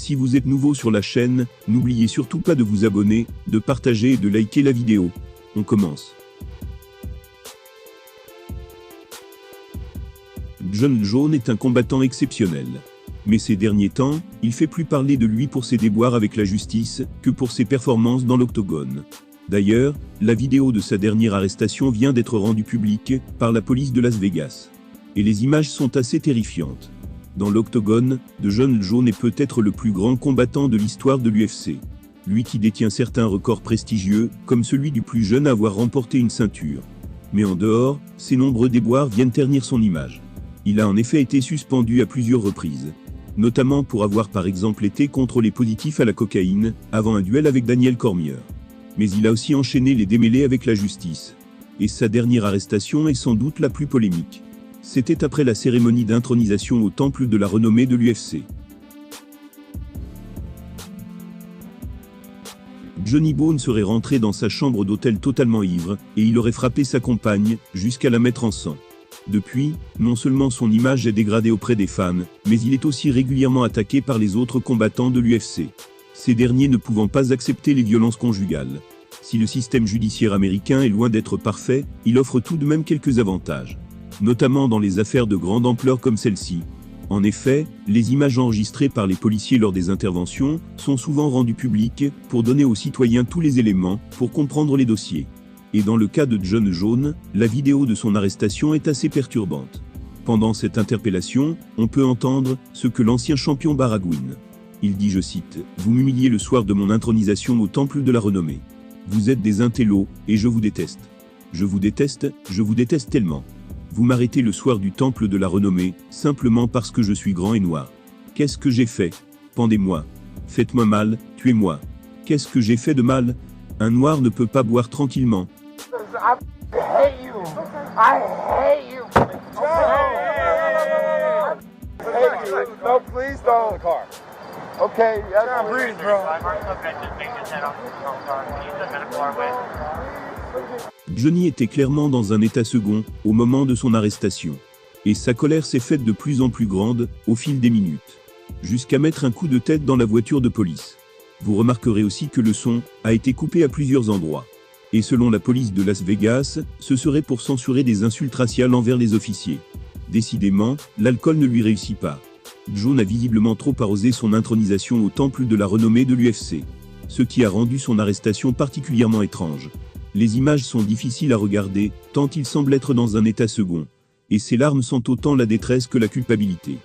Si vous êtes nouveau sur la chaîne, n'oubliez surtout pas de vous abonner, de partager et de liker la vidéo. On commence. Jon Jones est un combattant exceptionnel. Mais ces derniers temps, il fait plus parler de lui pour ses déboires avec la justice, que pour ses performances dans l'octogone. D'ailleurs, la vidéo de sa dernière arrestation vient d'être rendue publique, par la police de Las Vegas. Et les images sont assez terrifiantes. Dans l'octogone, Jon Jones est peut-être le plus grand combattant de l'histoire de l'UFC. Lui qui détient certains records prestigieux, comme celui du plus jeune à avoir remporté une ceinture. Mais en dehors, ses nombreux déboires viennent ternir son image. Il a en effet été suspendu à plusieurs reprises. Notamment pour avoir par exemple été contrôlé positif à la cocaïne, avant un duel avec Daniel Cormier. Mais il a aussi enchaîné les démêlés avec la justice. Et sa dernière arrestation est sans doute la plus polémique. C'était après la cérémonie d'intronisation au temple de la renommée de l'UFC. Johnny Bone serait rentré dans sa chambre d'hôtel totalement ivre, et il aurait frappé sa compagne, jusqu'à la mettre en sang. Depuis, non seulement son image est dégradée auprès des fans, mais il est aussi régulièrement attaqué par les autres combattants de l'UFC. Ces derniers ne pouvant pas accepter les violences conjugales. Si le système judiciaire américain est loin d'être parfait, il offre tout de même quelques avantages. Notamment dans les affaires de grande ampleur comme celle-ci. En effet, les images enregistrées par les policiers lors des interventions sont souvent rendues publiques pour donner aux citoyens tous les éléments pour comprendre les dossiers. Et dans le cas de Jon Jones, la vidéo de son arrestation est assez perturbante. Pendant cette interpellation, on peut entendre ce que l'ancien champion baragouine. Il dit, je cite, « Vous m'humiliez le soir de mon intronisation au temple de la renommée. Vous êtes des intellos, et je vous déteste. Je vous déteste tellement. Vous m'arrêtez le soir du temple de la renommée, simplement parce que je suis grand et noir. Qu'est-ce que j'ai fait? Pendez-moi. Faites-moi mal, tuez-moi. Qu'est-ce que j'ai fait de mal? Un noir ne peut pas boire tranquillement. » I hate you. I hate you. No, please don't. The car. Okay, that's breathe, bro. Johnny était clairement dans un état second, au moment de son arrestation. Et sa colère s'est faite de plus en plus grande, au fil des minutes. Jusqu'à mettre un coup de tête dans la voiture de police. Vous remarquerez aussi que le son a été coupé à plusieurs endroits. Et selon la police de Las Vegas, ce serait pour censurer des insultes raciales envers les officiers. Décidément, l'alcool ne lui réussit pas. Jones a visiblement trop arrosé son intronisation au temple de la renommée de l'UFC. Ce qui a rendu son arrestation particulièrement étrange. Les images sont difficiles à regarder, tant il semble être dans un état second. Et ses larmes sont autant la détresse que la culpabilité.